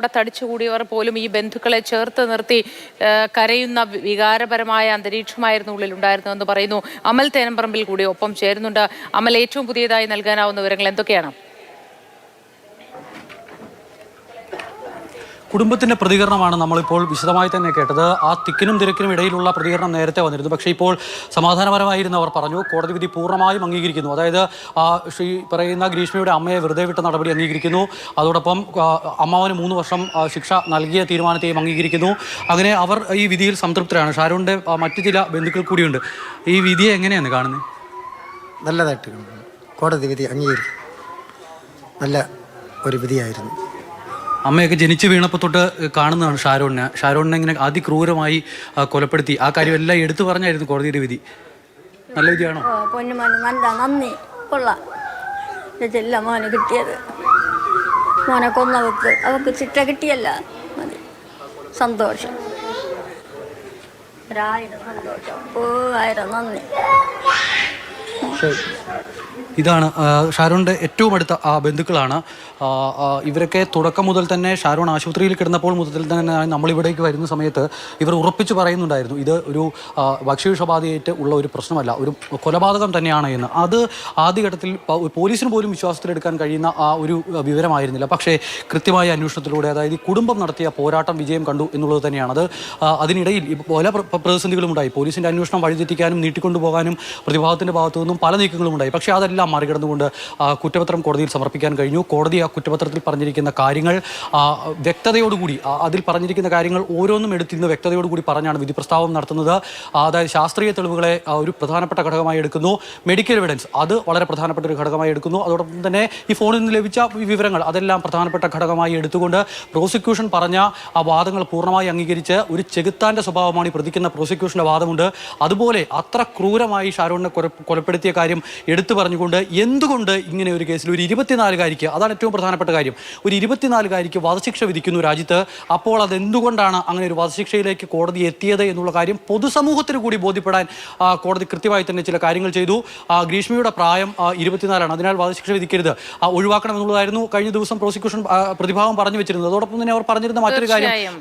ഇവിടെ തടിച്ചുകൂടിയവർ പോലും ഈ ബന്ധുക്കളെ ചേർത്ത് നിർത്തി കരയുന്ന വികാരപരമായ അന്തരീക്ഷമായിരുന്നു ഉള്ളിൽ ഉണ്ടായിരുന്നതെന്ന് പറയുന്നു. അമൽ തേനമ്പറമ്പിൽ കൂടി ഒപ്പം ചേരുന്നുണ്ട്. അമൽ, ഏറ്റവും പുതിയതായി നൽകാനാവുന്ന വിവരങ്ങൾ എന്തൊക്കെയാണ്? കുടുംബത്തിന്റെ പ്രതികരണമാണ് നമ്മളിപ്പോൾ വിശദമായി തന്നെ കേട്ടത്. ആ തിക്കിനും തിരക്കിനും ഇടയിലുള്ള പ്രതികരണം നേരത്തെ വന്നിരുന്നു. പക്ഷേ ഇപ്പോൾ സമാധാനപരമായിരുന്നു. അവർ പറഞ്ഞു കോടതി വിധി പൂർണ്ണമായും അംഗീകരിക്കുന്നു. അതായത് ശ്രീ പറയുന്ന ഗ്രീഷ്മയുടെ അമ്മയെ വെറുതെ വിട്ട നടപടി അംഗീകരിക്കുന്നു. അതോടൊപ്പം അമ്മാവന് 3 വർഷം ശിക്ഷ നൽകിയ തീരുമാനത്തെയും അംഗീകരിക്കുന്നു. അങ്ങനെ അവർ ഈ വിധിയിൽ സംതൃപ്തരാണ്. ഷാരൂണിന്റെ മറ്റു ചില ബന്ധുക്കൾ കൂടിയുണ്ട്. ഈ വിധിയെ എങ്ങനെയാണ് കാണുന്നത്? നല്ലതായിട്ട് കോടതി വിധി അംഗീകരിക്കും. നല്ല ഒരു വിധിയായിരുന്നു. അമ്മയൊക്കെ ജനിച്ചു വീണപ്പോൾ തൊട്ട് കാണുന്നതാണ് ഷാരോണിനെ ഇങ്ങനെ അതിക്രൂരമായി കൊലപ്പെടുത്തി. ആ കാര്യം എല്ലാം എടുത്തു പറഞ്ഞായിരുന്നു കോടതിയുടെ വിധി. നല്ല വിധിയാണോ? പൊന്നുമോന് നല്ല നന്ദി, കൊള്ളാം. ഇല്ല മോന് കിട്ടിയത്, മോനെ കൊന്നവക്ക് അവക്ക് ചിട്ട കിട്ടിയല്ല മതി. സന്തോഷം, 1000 സന്തോഷം. 1000 നന്ദി. ഇതാണ് ഷാരോണിൻ്റെ ഏറ്റവും അടുത്ത ബന്ധുക്കളാണ്. ഇവരൊക്കെ തുടക്കം മുതൽ തന്നെ ഷാരോൺ ആശുപത്രിയിൽ കിടന്നപ്പോൾ മുതൽ തന്നെ നമ്മളിവിടേക്ക് വരുന്ന സമയത്ത് ഇവർ ഉറപ്പിച്ച് പറയുന്നുണ്ടായിരുന്നു ഇത് ഒരു ഭക്ഷ്യവിഷബാധയായിട്ട് ഉള്ള ഒരു പ്രശ്നമല്ല, ഒരു കൊലപാതകം തന്നെയാണ് എന്ന്. അത് ആദ്യഘട്ടത്തിൽ പോലീസിന് പോലും വിശ്വാസത്തിലെടുക്കാൻ കഴിയുന്ന ആ ഒരു വിവരമായിരുന്നില്ല. പക്ഷേ കൃത്യമായ അന്വേഷണത്തിലൂടെ, അതായത് ഈ കുടുംബം നടത്തിയ പോരാട്ടം വിജയം കണ്ടു എന്നുള്ളത് തന്നെയാണ്. അത് അതിനിടയിൽ പല പ്രതിസന്ധികളും ഉണ്ടായി. പോലീസിൻ്റെ അന്വേഷണം വഴിതെറ്റിക്കാനും നീട്ടിക്കൊണ്ടുപോകാനും പ്രതിഭാഗത്തിൻ്റെ ഭാഗത്തു നിന്നും പല നീക്കങ്ങളും ഉണ്ടായി. പക്ഷേ അതെല്ലാം മറികടന്നുകൊണ്ട് കുറ്റപത്രം കോടതിയിൽ സമർപ്പിക്കാൻ കഴിഞ്ഞു. കോടതി ആ കുറ്റപത്രത്തിൽ പറഞ്ഞിരിക്കുന്ന കാര്യങ്ങൾ വ്യക്തതയോടുകൂടി, അതിൽ പറഞ്ഞിരിക്കുന്ന കാര്യങ്ങൾ ഓരോന്നും എടുത്തിന്ന് വ്യക്തതയോടുകൂടി പറഞ്ഞാണ് വിധി പ്രസ്താവം നടത്തുന്നത്. അതായത് ശാസ്ത്രീയ തെളിവുകളെ ഒരു പ്രധാനപ്പെട്ട ഘടകമായി എടുക്കുന്നു. മെഡിക്കൽ എവിഡൻസ് അത് വളരെ പ്രധാനപ്പെട്ട ഒരു ഘടകമായി എടുക്കുന്നു. അതോടൊപ്പം തന്നെ ഈ ഫോണിൽ നിന്ന് ലഭിച്ച വിവരങ്ങൾ അതെല്ലാം പ്രധാനപ്പെട്ട ഘടകമായി എടുത്തുകൊണ്ട് പ്രോസിക്യൂഷൻ പറഞ്ഞ ആ വാദങ്ങൾ പൂർണ്ണമായി അംഗീകരിച്ച് ഒരു ചെകുത്താൻ്റെ സ്വഭാവമാണ് ഈ പ്രതിക്കുന്ന പ്രോസിക്യൂഷൻ്റെ വാദമുണ്ട്. അതുപോലെ അത്ര ക്രൂരമായി ഷാരോണിനെ കൊലപ്പെടുത്തിയ കാര്യം എടുത്തു പറഞ്ഞുകൊണ്ട് എന്തുകൊണ്ട് ഇങ്ങനെ ഒരു കേസിൽ ഒരു 24-കാരിക്ക്, അതാണ് ഏറ്റവും പ്രധാനപ്പെട്ട കാര്യം, ഒരു 24-കാരിക്ക് വധശിക്ഷ വിധിക്കുന്നു രാജ്യത്ത്. അപ്പോൾ അതെന്തുകൊണ്ടാണ് അങ്ങനെ ഒരു വധശിക്ഷയിലേക്ക് കോടതി എത്തിയത് എന്നുള്ള കാര്യം പൊതുസമൂഹത്തിന് കൂടി ബോധ്യപ്പെടാൻ കോടതി കൃത്യമായി തന്നെ ചില കാര്യങ്ങൾ ചെയ്തു. ഗ്രീഷ്മയുടെ പ്രായം 24 അതിനാൽ വധശിക്ഷ വിധിക്കരുത്, ഒഴിവാക്കണം എന്നുള്ളതായിരുന്നു കഴിഞ്ഞ ദിവസം പ്രോസിക്യൂഷൻ പ്രതിഭാഗം പറഞ്ഞു വെച്ചിരുന്നത്. അതോടൊപ്പം തന്നെ അവർ പറഞ്ഞിരുന്ന മറ്റൊരു കാര്യം,